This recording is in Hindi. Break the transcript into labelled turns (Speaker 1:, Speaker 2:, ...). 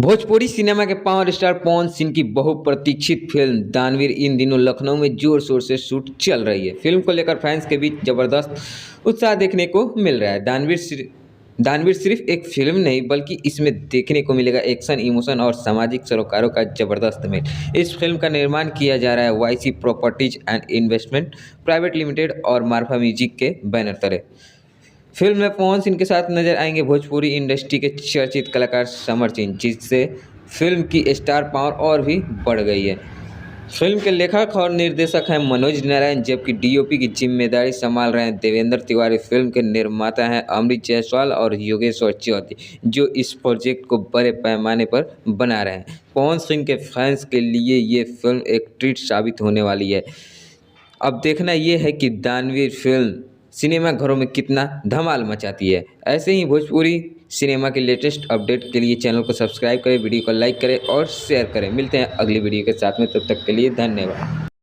Speaker 1: भोजपुरी सिनेमा के पावर स्टार पवन सिंह की बहुप्रतीक्षित फिल्म दानवीर इन दिनों लखनऊ में जोर शोर से शूट चल रही है। फिल्म को लेकर फैंस के बीच जबरदस्त उत्साह देखने को मिल रहा है। दानवीर सिर्फ एक फिल्म नहीं बल्कि इसमें देखने को मिलेगा एक्शन, इमोशन और सामाजिक सरोकारों का जबरदस्त मेल। इस फिल्म का निर्माण किया जा रहा है YC properties and investment private limited और मार्फा म्यूजिक के बैनर तले। फिल्म में पवन सिंह के साथ नजर आएंगे भोजपुरी इंडस्ट्री के चर्चित कलाकार समर सिंह, जिससे फिल्म की स्टार पावर और भी बढ़ गई है। फिल्म के लेखक और निर्देशक हैं मनोज नारायण, जबकि डीओपी की जिम्मेदारी संभाल रहे हैं देवेंद्र तिवारी। फिल्म के निर्माता हैं अमृत जायसवाल और योगेश्वर चौधरी, जो इस प्रोजेक्ट को बड़े पैमाने पर बना रहे हैं। पवन सिंह के फैंस के लिए ये फिल्म एक ट्रीट साबित होने वाली है। अब देखना ये है कि दानवीर फिल्म सिनेमाघरों में कितना धमाल मचाती है। ऐसे ही भोजपुरी सिनेमा के लेटेस्ट अपडेट के लिए चैनल को सब्सक्राइब करें, वीडियो को लाइक करें और शेयर करें। मिलते हैं अगली वीडियो के साथ में, तब तक के लिए धन्यवाद।